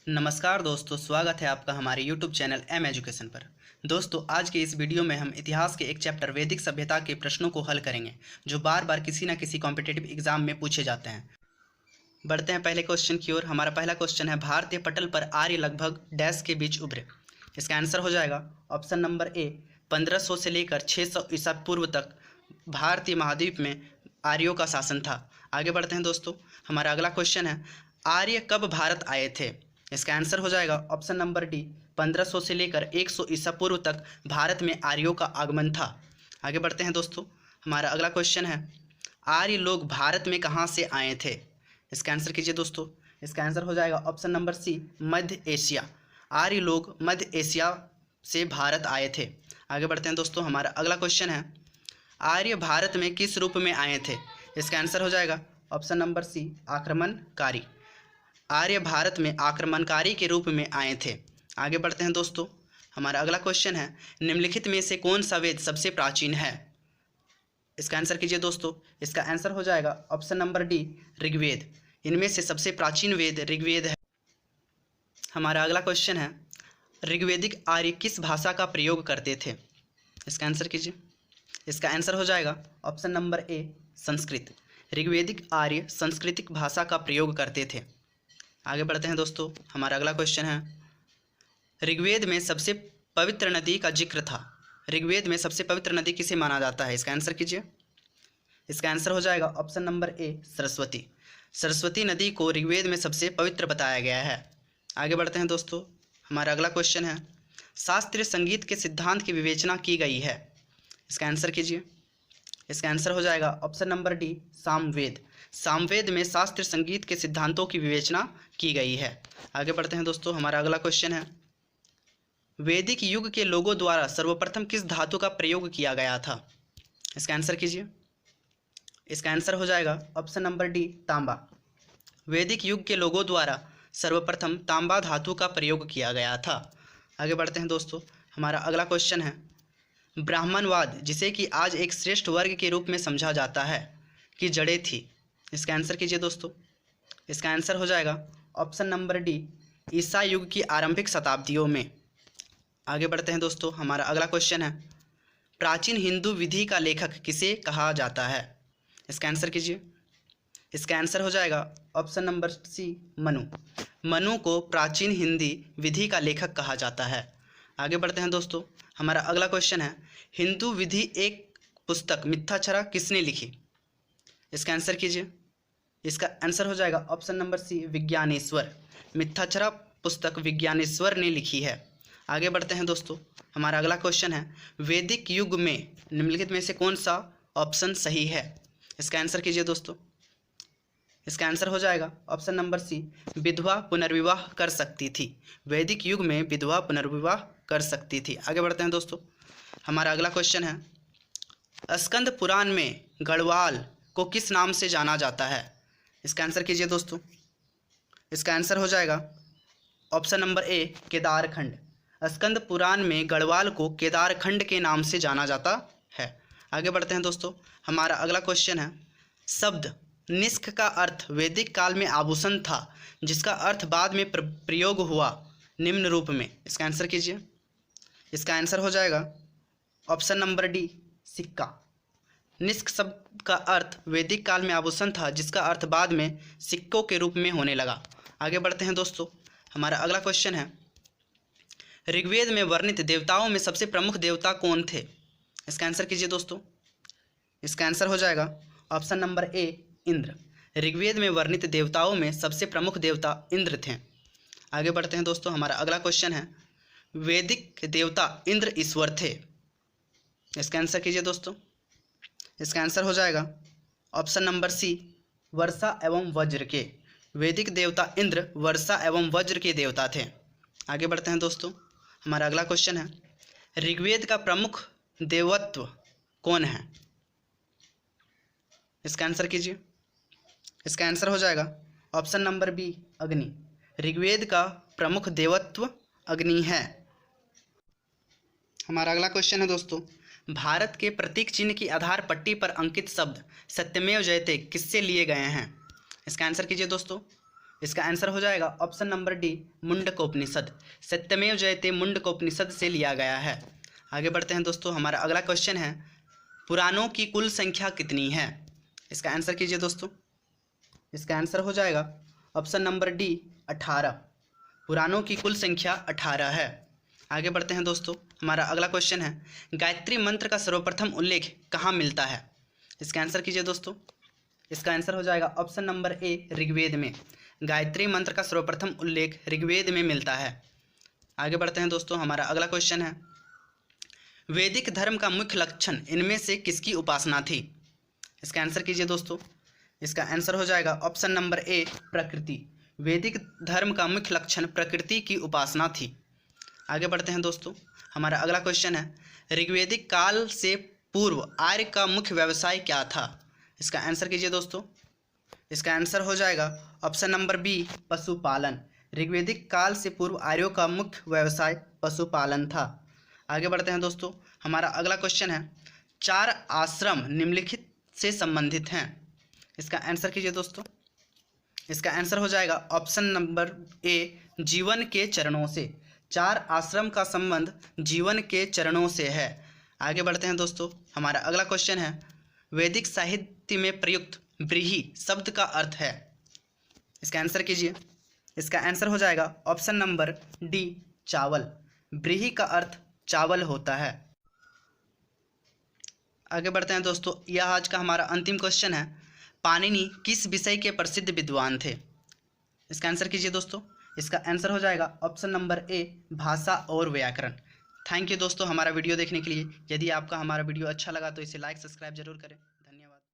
नमस्कार दोस्तों, स्वागत है आपका हमारे YouTube चैनल एम एजुकेशन पर। दोस्तों, आज के इस वीडियो में हम इतिहास के एक चैप्टर वैदिक सभ्यता के प्रश्नों को हल करेंगे जो बार बार किसी न किसी कॉम्पिटिटिव एग्जाम में पूछे जाते हैं। बढ़ते हैं पहले क्वेश्चन की ओर। हमारा पहला क्वेश्चन है, भारतीय पटल पर आर्य लगभग डैश के बीच उभरे। इसका आंसर हो जाएगा ऑप्शन नंबर ए, 1500 से लेकर 600 ईसा पूर्व तक भारतीय महाद्वीप में आर्यों का शासन था। आगे बढ़ते हैं दोस्तों। हमारा अगला क्वेश्चन है, आर्य कब भारत आए थे। इसका आंसर हो जाएगा ऑप्शन नंबर डी, 1500 से लेकर 100 ईसा पूर्व तक भारत में आर्यों का आगमन था। आगे बढ़ते हैं दोस्तों। हमारा अगला क्वेश्चन है, आर्य लोग भारत में कहाँ से आए थे। इसका आंसर कीजिए दोस्तों। इसका आंसर हो जाएगा ऑप्शन नंबर सी, मध्य एशिया। आर्य लोग मध्य एशिया से भारत आए थे। आगे बढ़ते हैं दोस्तों। हमारा अगला क्वेश्चन है, आर्य भारत में किस रूप में आए थे। इसका आंसर हो जाएगा ऑप्शन नंबर सी, आक्रमणकारी। आर्य भारत में आक्रमणकारी के रूप में आए थे। आगे बढ़ते हैं दोस्तों। हमारा अगला क्वेश्चन है, निम्नलिखित में से कौन सा वेद सबसे प्राचीन है। इसका आंसर कीजिए दोस्तों। इसका आंसर हो जाएगा ऑप्शन नंबर डी, ऋग्वेद। इनमें से सबसे प्राचीन वेद ऋग्वेद है। हमारा अगला क्वेश्चन है, ऋग्वेदिक आर्य किस भाषा का प्रयोग करते थे। इसका आंसर कीजिए। इसका आंसर हो जाएगा ऑप्शन नंबर ए, संस्कृत। ऋग्वेदिक आर्य सांस्कृतिक भाषा का प्रयोग करते थे। आगे बढ़ते हैं दोस्तों। हमारा अगला क्वेश्चन है, ऋग्वेद में सबसे पवित्र नदी का जिक्र था। ऋग्वेद में सबसे पवित्र नदी किसे माना जाता है। इसका आंसर कीजिए। इसका आंसर हो जाएगा ऑप्शन नंबर ए, सरस्वती। सरस्वती नदी को ऋग्वेद में सबसे पवित्र बताया गया है। आगे बढ़ते हैं दोस्तों। हमारा अगला क्वेश्चन है, शास्त्रीय संगीत के सिद्धांत की विवेचना की गई है। इसका आंसर कीजिए। इसका आंसर हो जाएगा option number D, Samaveda. Samaveda में शास्त्रीय संगीत के सिद्धांतों की विवेचना की गई है। आगे बढ़ते हैं दोस्तों। हमारा अगला क्वेश्चन है, वैदिक युग के लोगों द्वारा सर्वप्रथम किस धातु का प्रयोग किया गया था। इसका आंसर कीजिए। इसका आंसर हो जाएगा ऑप्शन नंबर डी, तांबा। वैदिक युग के लोगों द्वारा सर्वप्रथम तांबा धातु का प्रयोग किया गया था। आगे बढ़ते हैं दोस्तों। हमारा अगला क्वेश्चन है, ब्राह्मणवाद जिसे कि आज एक श्रेष्ठ वर्ग के रूप में समझा जाता है की जड़ें थी। इसका आंसर कीजिए दोस्तों। इसका आंसर हो जाएगा ऑप्शन नंबर डी, ईसा युग की आरंभिक शताब्दियों में। आगे बढ़ते हैं दोस्तों। हमारा अगला क्वेश्चन है, प्राचीन हिंदू विधि का लेखक किसे कहा जाता है। इसका आंसर कीजिए। इसका आंसर हो जाएगा option number C, Manu. Manu को प्राचीन हिंदी विधि का लेखक कहा जाता है। आगे बढ़ते हैं दोस्तों। हमारा अगला क्वेश्चन है, हिंदू विधि एक पुस्तक मिथ्याक्षरा किसने लिखी। इसका आंसर कीजिए। इसका आंसर हो जाएगा ऑप्शन नंबर सी, विज्ञानेश्वर। मिथ्याक्षरा पुस्तक विज्ञानेश्वर ने लिखी है। आगे बढ़ते हैं दोस्तों। हमारा अगला क्वेश्चन है, वैदिक युग में निम्नलिखित में से कौन सा ऑप्शन सही है। इसका आंसर कीजिए दोस्तों। इसका आंसर हो जाएगा ऑप्शन नंबर सी, विधवा पुनर्विवाह कर सकती थी। वैदिक युग में विधवा पुनर्विवाह कर सकती थी। आगे बढ़ते हैं दोस्तों। हमारा अगला क्वेश्चन है, स्कंद पुराण में गढ़वाल को किस नाम से जाना जाता है। इसका आंसर कीजिए दोस्तों। इसका आंसर हो जाएगा ऑप्शन नंबर ए, केदारखंड। स्कंद पुराण में गढ़वाल को केदारखंड के नाम से जाना जाता है। आगे बढ़ते हैं दोस्तों। हमारा अगला क्वेश्चन है, शब्द निष्क का अर्थ वैदिक काल में आभूषण था जिसका अर्थ बाद में प्रयोग हुआ निम्न रूप में। इसका आंसर कीजिए। इसका आंसर हो जाएगा ऑप्शन नंबर डी, सिक्का। निष्क शब्द का अर्थ वैदिक काल में आभूषण था जिसका अर्थ बाद में सिक्कों के रूप में होने लगा। आगे बढ़ते हैं दोस्तों। हमारा अगला क्वेश्चन है, ऋग्वेद में वर्णित देवताओं में सबसे प्रमुख देवता कौन थे। इसका आंसर कीजिए दोस्तों। इसका आंसर हो जाएगा option number A, Indra. Rigveda में वर्णित देवताओं में सबसे प्रमुख देवता इंद्र थे। आगे बढ़ते हैं दोस्तों। हमारा अगला क्वेश्चन है, वैदिक देवता इंद्र ईश्वर थे। इसका आंसर कीजिए दोस्तों। इसका आंसर हो जाएगा ऑप्शन नंबर सी, वर्षा एवं वज्र के। वैदिक देवता इंद्र वर्षा एवं वज्र के देवता थे। आगे बढ़ते हैं दोस्तों। हमारा अगला क्वेश्चन है, ऋग्वेद का प्रमुख देवत्व कौन है। इसका आंसर कीजिए। इसका आंसर हो जाएगा ऑप्शन नंबर बी, अग्नि। ऋग्वेद का प्रमुख देवत्व अग्नि है। हमारा अगला क्वेश्चन है दोस्तों, भारत के प्रतीक चिन्ह की आधार पट्टी पर अंकित शब्द सत्यमेव जयते किससे लिए गए हैं। इसका आंसर कीजिए दोस्तों। इसका आंसर हो जाएगा ऑप्शन नंबर डी मुंडकोपनिषद। सत्यमेव जयते मुंडकोपनिषद से लिया गया है। आगे बढ़ते हैं दोस्तों, हमारा अगला क्वेश्चन है पुराणों की कुल संख्या कितनी है? इसका आंसर कीजिए दोस्तों। इसका आंसर हो जाएगा ऑप्शन नंबर डी 18। पुराणों की कुल संख्या 18 है। आगे बढ़ते हैं दोस्तों, हमारा अगला क्वेश्चन है गायत्री मंत्र का सर्वप्रथम उल्लेख कहाँ मिलता है? इसका आंसर कीजिए दोस्तों। इसका आंसर हो जाएगा ऑप्शन नंबर ए ऋग्वेद में। गायत्री मंत्र का सर्वप्रथम उल्लेख ऋग्वेद में मिलता है। आगे बढ़ते हैं दोस्तों, हमारा अगला क्वेश्चन है वैदिक धर्म का मुख्य लक्षण इनमें से किसकी उपासना थी? इसका आंसर कीजिए दोस्तों। इसका आंसर हो जाएगा ऑप्शन नंबर ए प्रकृति। वैदिक धर्म का मुख्य लक्षण प्रकृति की उपासना थी। आगे बढ़ते हैं दोस्तों, हमारा अगला क्वेश्चन है ऋग्वैदिक काल से पूर्व आर्य का मुख्य व्यवसाय क्या था? इसका आंसर कीजिए दोस्तों। इसका आंसर हो जाएगा ऑप्शन नंबर बी पशुपालन। ऋग्वैदिक काल से पूर्व आर्यों का मुख्य व्यवसाय पशुपालन था। आगे बढ़ते हैं दोस्तों, हमारा अगला क्वेश्चन है 4 आश्रम निम्नलिखित से संबंधित हैं। इसका आंसर कीजिए दोस्तों। इसका आंसर हो जाएगा ऑप्शन नंबर ए जीवन के चरणों से। 4 आश्रम का संबंध जीवन के चरणों से है। आगे बढ़ते हैं दोस्तों, हमारा अगला क्वेश्चन है वैदिक साहित्य में प्रयुक्त व्रीहि शब्द का अर्थ है? इसका आंसर कीजिए। इसका आंसर हो जाएगा ऑप्शन नंबर डी चावल। व्रीहि का अर्थ चावल होता है। आगे बढ़ते हैं दोस्तों, यह आज का हमारा अंतिम क्वेश्चन है पाणिनि किस विषय के प्रसिद्ध विद्वान थे? इसका आंसर कीजिए दोस्तों। इसका आंसर हो जाएगा ऑप्शन नंबर ए भाषा और व्याकरण। थैंक यू दोस्तों हमारा वीडियो देखने के लिए। यदि आपका हमारा वीडियो अच्छा लगा तो इसे लाइक सब्सक्राइब जरूर करें।